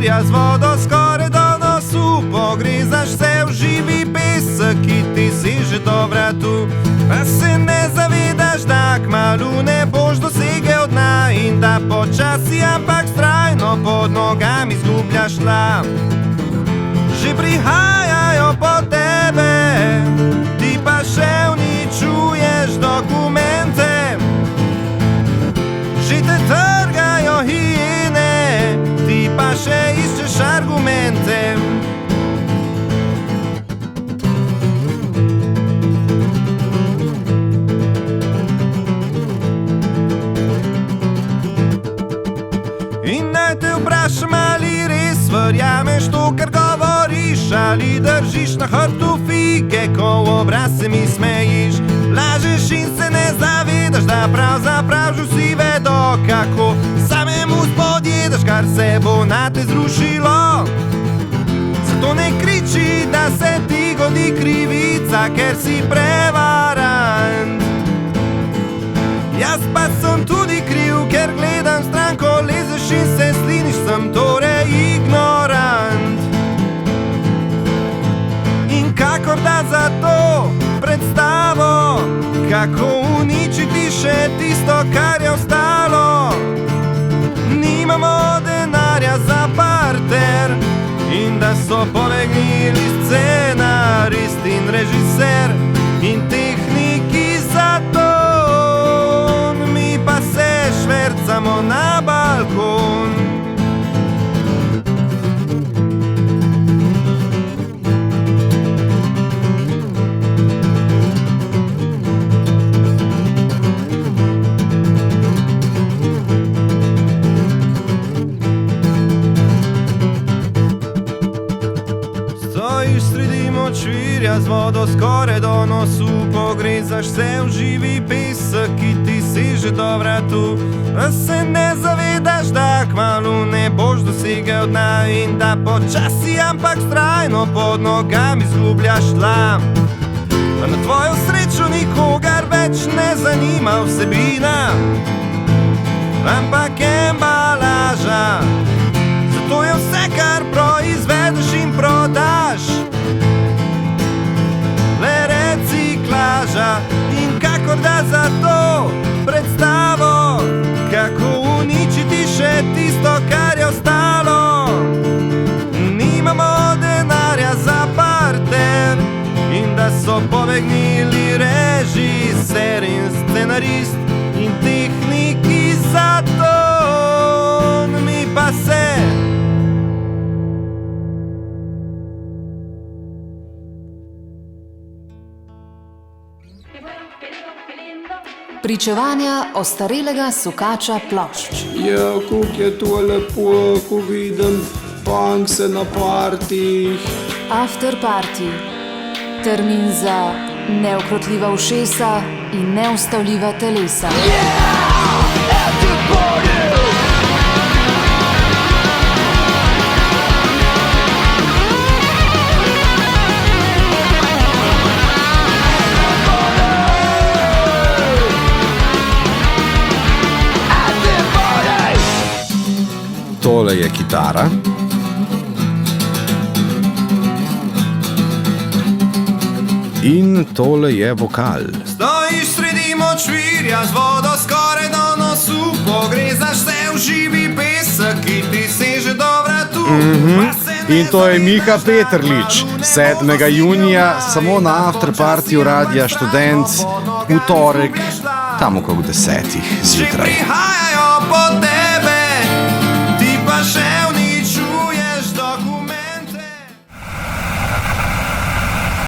čvirja z vodo skoraj do nosu, pogrezaš se v živi pesek, ki ti seže do vratu. A se ne zavedaš, da kmalu ne boš dosegel dna in da počasi, ampak vztrajno pod nogami izgubljaš tla. Že prihajajo po tebe, ti pa še uničuješ dokumente. Že te trgajo hijene, ti pa še iščeš argumente. In naj te vprašam, ali res verjameš to, kar govoriš, ali držiš na hrbtu fige, ko v obraz se mi smejiš. Lažeš in se ne zavedaš, da pravzaprav že vsi vedo, kako samemu spodjedaš, kar se bo na te zrušilo. Zato ne kriči, da se ti godi krivica, ker si prevarant. Jaz pa sem tudi kriv, ker gledam stran, ko lezeš in se sliniš, sem torej ignorant. In kakor da za to predstavo, kako uničiti še tisto, kar je ostalo. Nimamo denarja za parter in da so pobegnili scenarist in režiser in tehniki za to. Pa se švercamo na balkon. Stojiš sredi močvirja z vodo skoraj do nosu, pogrezaš se v živi pesek, ki ti seže do vratu. A se ne zavedaš, da kmalu ne boš dosegel dna in da počasi, ampak vztrajno pod nogami izgubljaš tla. A na tvojo srečo nikogar več ne zanima vsebina, ampak embalaža. Zato je vse, kar proizvedeš in prodaš, le reciklaža. In kakor da za to predstavo, kako uničiti še tisto, kar je ostalo. Nimamo denarja za parter in da so pobegnili režiser in scenarist in tehniki za to. Mi pa se Pričevanja ostarelega sukača plošč. Ja, kako je to lepo, ko vidim punkse na partih. After party. Termin za neukrotljiva ušesa in neustavljiva telesa. Tole je kitara. In tole je vokal. Stojiš sredi močvirja z vodo skoraj do nosu, pogrezaš se v živi pesek, ki ti seže do vratu. In to je Miha Peterlič, 7. junija, samo na afterpartiju Radia Študent, v torek, tam okrog 10. zjutraj. Že prihajajo po tebe, ti pa še